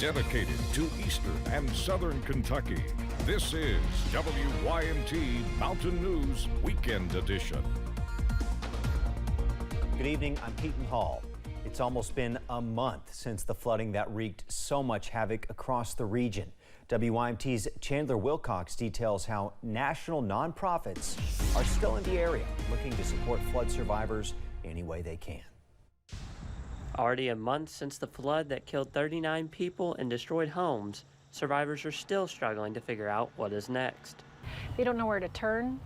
Dedicated to Eastern and Southern Kentucky, this is WYMT Mountain News Weekend Edition. Good evening, I'm Keaton Hall. It's almost been a month since the flooding that wreaked so much havoc across the region. WYMT's Chandler Wilcox details how national nonprofits are still in the area looking to support flood survivors any way they can. Already a month since the flood that killed 39 people and destroyed homes, survivors are still struggling to figure out what is next. They don't know where to turn.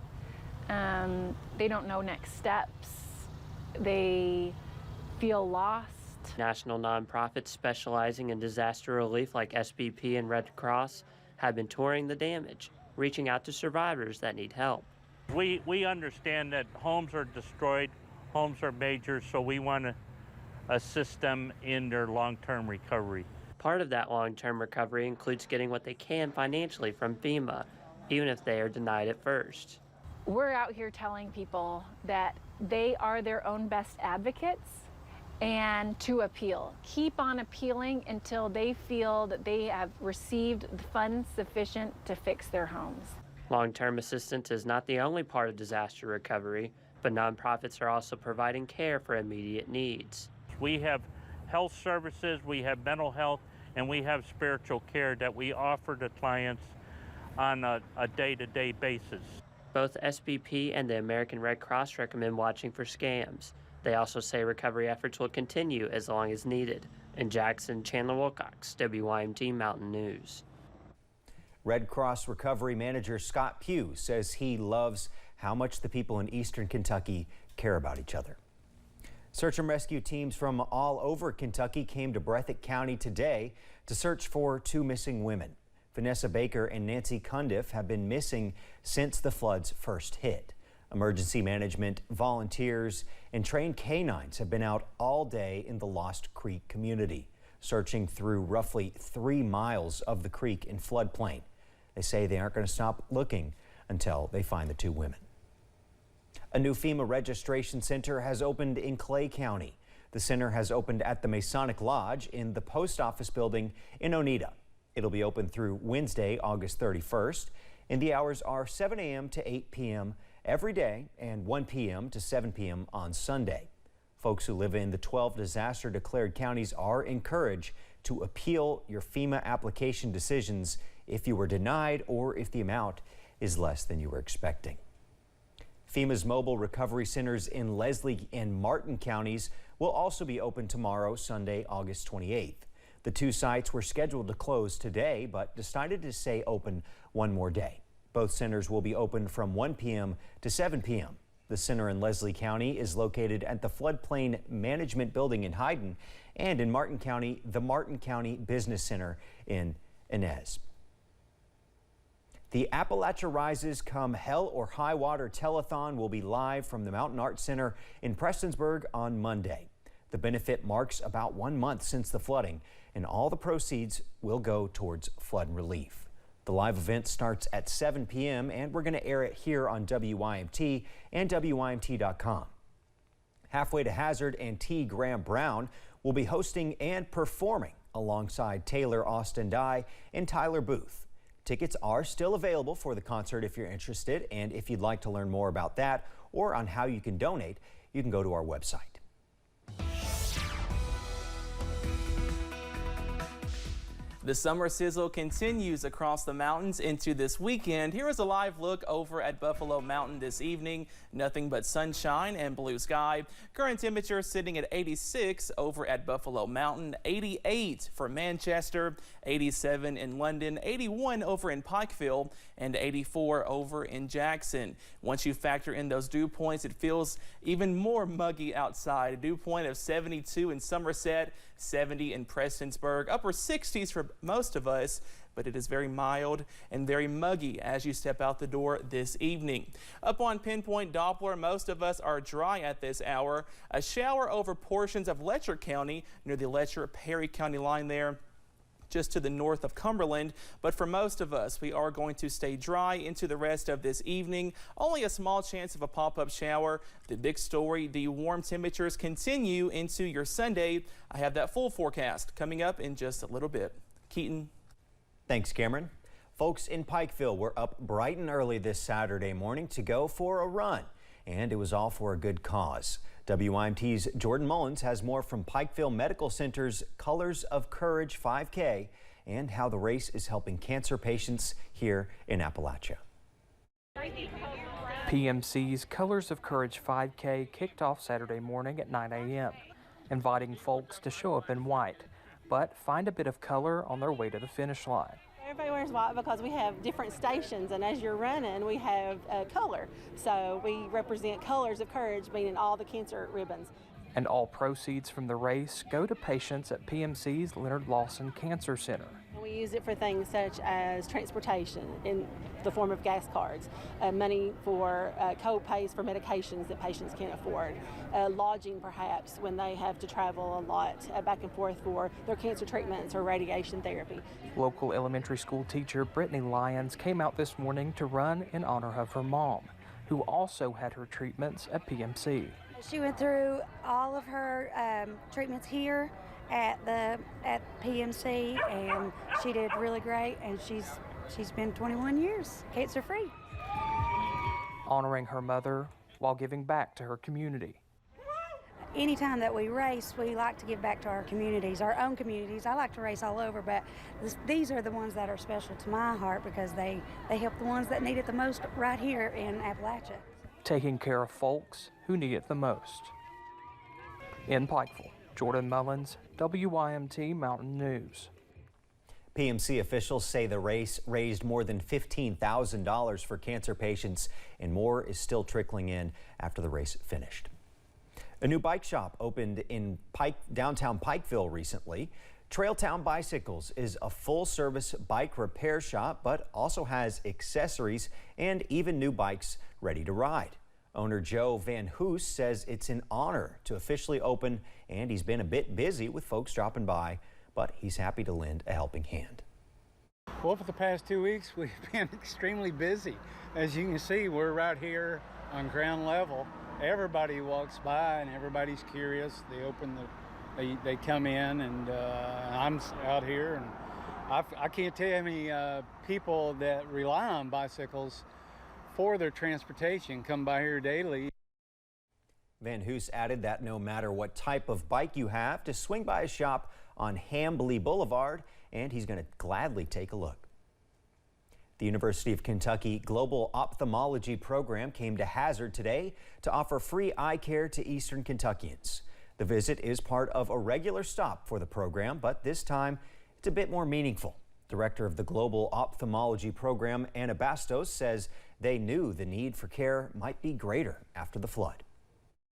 They don't know next steps. They feel lost. National nonprofits specializing in disaster relief like SBP and Red Cross have been touring the damage, reaching out to survivors that need help. We understand that homes are destroyed, homes are major, so we want to assist them in their long-term recovery. Part of that long-term recovery includes getting what they can financially from FEMA, even if they are denied at first. We're out here telling people that they are their own best advocates and to appeal. Keep on appealing until they feel that they have received the funds sufficient to fix their homes. Long-term assistance is not the only part of disaster recovery, but nonprofits are also providing care for immediate needs. We have health services, we have mental health, and we have spiritual care that we offer to clients on a day-to-day basis. Both SBP and the American Red Cross recommend watching for scams. They also say recovery efforts will continue as long as needed. In Jackson, Chandler Wilcox, WYMT Mountain News. Red Cross Recovery Manager Scott Pugh says he loves how much the people in Eastern Kentucky care about each other. Search and rescue teams from all over Kentucky came to Breathitt County today to search for two missing women. Vanessa Baker and Nancy Cundiff have been missing since the floods first hit. Emergency management, volunteers, and trained canines have been out all day in the Lost Creek community, searching through roughly 3 miles of the creek in floodplain. They say they aren't going to stop looking until they find the two women. A new FEMA registration center has opened in Clay County. The center has opened at the Masonic Lodge in the post office building in Oneida. It'll be open through Wednesday, August 31st, and the hours are 7 a.m. to 8 p.m. every day and 1 p.m. to 7 p.m. on Sunday. Folks who live in the 12 disaster declared counties are encouraged to appeal your FEMA application decisions if you were denied or if the amount is less than you were expecting. FEMA's mobile recovery centers in Leslie and Martin counties will also be open tomorrow, Sunday, August 28th. The two sites were scheduled to close today, but decided to stay open one more day. Both centers will be open from 1 p.m. to 7 p.m. The center in Leslie County is located at the Floodplain Management Building in Hyden, and in Martin County, the Martin County Business Center in Inez. The Appalachia Rises Come Hell or High Water Telethon will be live from the Mountain Arts Center in Prestonsburg on Monday. The benefit marks about 1 month since the flooding, and all the proceeds will go towards flood relief. The live event starts at 7 p.m. and we're going to air it here on WYMT and WYMT.com. Halfway to Hazard and T. Graham Brown will be hosting and performing alongside Taylor Austin Dye and Tyler Booth. Tickets are still available for the concert if you're interested, and if you'd like to learn more about that or on how you can donate, you can go to our website. The summer sizzle continues across the mountains into this weekend. Here is a live look over at Buffalo Mountain this evening. Nothing but sunshine and blue sky. Current temperature sitting at 86 over at Buffalo Mountain, 88 for Manchester, 87 in London, 81 over in Pikeville, and 84 over in Jackson. Once you factor in those dew points, it feels even more muggy outside. A dew point of 72 in Somerset, 70 in Prestonsburg, upper 60s for most of us, but it is very mild and very muggy as you step out the door this evening. Up on Pinpoint Doppler, most of us are dry at this hour. A shower over portions of Letcher County near the Letcher-Perry County line there, just to the north of Cumberland, but for most of us, we are going to stay dry into the rest of this evening. Only a small chance of a pop-up shower. The big story, the warm temperatures continue into your Sunday. I have that full forecast coming up in just a little bit. Keaton. Thanks, Cameron. Folks in Pikeville were up bright and early this Saturday morning to go for a run, and it was all for a good cause. WYMT's Jordan Mullins has more from Pikeville Medical Center's Colors of Courage 5K and how the race is helping cancer patients here in Appalachia. PMC's Colors of Courage 5K kicked off Saturday morning at 9 a.m., inviting folks to show up in white, but find a bit of color on their way to the finish line. Everybody wears white because we have different stations, and as you're running, we have color. So we represent Colors of Courage, meaning all the cancer ribbons. And all proceeds from the race go to patients at PMC's Leonard Lawson Cancer Center. We use it for things such as transportation in the form of gas cards, money for co-pays for medications that patients can't afford, lodging perhaps when they have to travel a lot back and forth for their cancer treatments or radiation therapy. Local elementary school teacher Brittany Lyons came out this morning to run in honor of her mom, who also had her treatments at PMC. She went through all of her treatments here at PMC, and she did really great, and she's been 21 years cancer-free. Honoring her mother while giving back to her community. Anytime that we race, we like to give back to our communities, our own communities. I like to race all over, but these are the ones that are special to my heart because they help the ones that need it the most right here in Appalachia. Taking care of folks who need it the most. In Pikeville, Jordan Mullins, WYMT Mountain News. PMC officials say the race raised more than $15,000 for cancer patients, and more is still trickling in after the race finished. A new bike shop opened in downtown Pikeville recently. Trailtown Bicycles is a full-service bike repair shop, but also has accessories and even new bikes ready to ride. Owner Joe Van Hoos says it's an honor to officially open, and he's been a bit busy with folks dropping by, but he's happy to lend a helping hand. Well, for the past 2 weeks, we've been extremely busy. As you can see, we're right here on ground level. Everybody walks by and everybody's curious. They come in, and I'm out here, and I can't tell you how many people that rely on bicycles for their transportation come by here daily. Van Hoos added that no matter what type of bike you have, to swing by a shop on Hambly Boulevard, and he's going to gladly take a look. The University of Kentucky Global Ophthalmology Program came to Hazard today to offer free eye care to Eastern Kentuckians. The visit is part of a regular stop for the program, but this time it's a bit more meaningful. Director of the Global Ophthalmology Program, Anna Bastos, says they knew the need for care might be greater after the flood.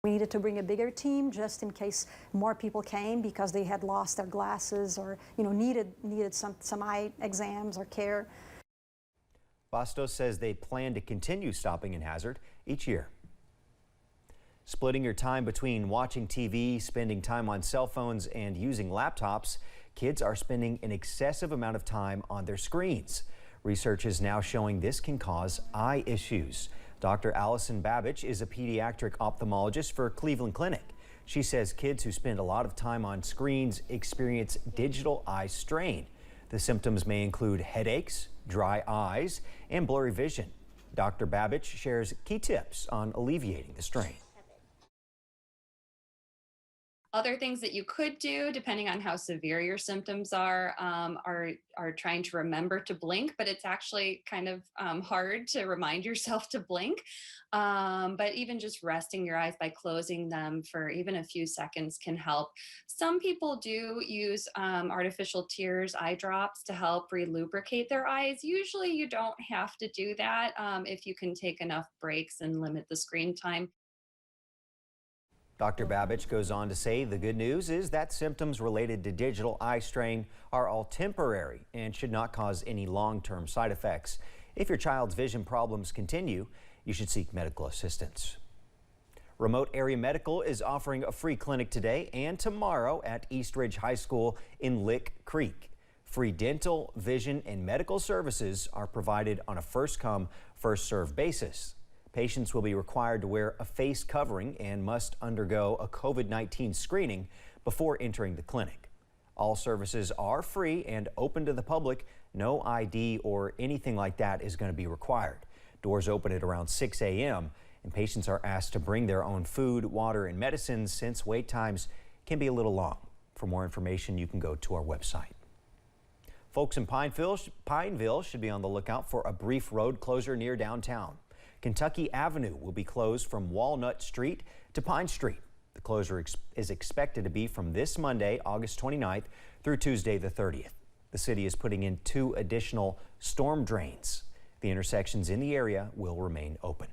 We needed to bring a bigger team just in case more people came because they had lost their glasses or needed some eye exams or care. Bastos says they plan to continue stopping in Hazard each year. Splitting your time between watching TV, spending time on cell phones, and using laptops, kids are spending an excessive amount of time on their screens. Research is now showing this can cause eye issues. Dr. Allison Babich is a pediatric ophthalmologist for Cleveland Clinic. She says kids who spend a lot of time on screens experience digital eye strain. The symptoms may include headaches, dry eyes, and blurry vision. Dr. Babich shares key tips on alleviating the strain. Other things that you could do, depending on how severe your symptoms are trying to remember to blink, but it's actually kind of hard to remind yourself to blink. But even just resting your eyes by closing them for even a few seconds can help. Some people do use artificial tears, eye drops, to help relubricate their eyes. Usually you don't have to do that if you can take enough breaks and limit the screen time. Dr. Babich goes on to say the good news is that symptoms related to digital eye strain are all temporary and should not cause any long-term side effects. If your child's vision problems continue, you should seek medical assistance. Remote Area Medical is offering a free clinic today and tomorrow at East Ridge High School in Lick Creek. Free dental, vision, and medical services are provided on a first-come, first-served basis. Patients will be required to wear a face covering and must undergo a COVID-19 screening before entering the clinic. All services are free and open to the public. No ID or anything like that is going to be required. Doors open at around 6 a.m. and patients are asked to bring their own food, water, and medicines since wait times can be a little long. For more information, you can go to our website. Folks in Pineville should be on the lookout for a brief road closure near downtown. Kentucky Avenue will be closed from Walnut Street to Pine Street. The closure is expected to be from this Monday, August 29th through Tuesday the 30th. The city is putting in 2 additional storm drains. The intersections in the area will remain open.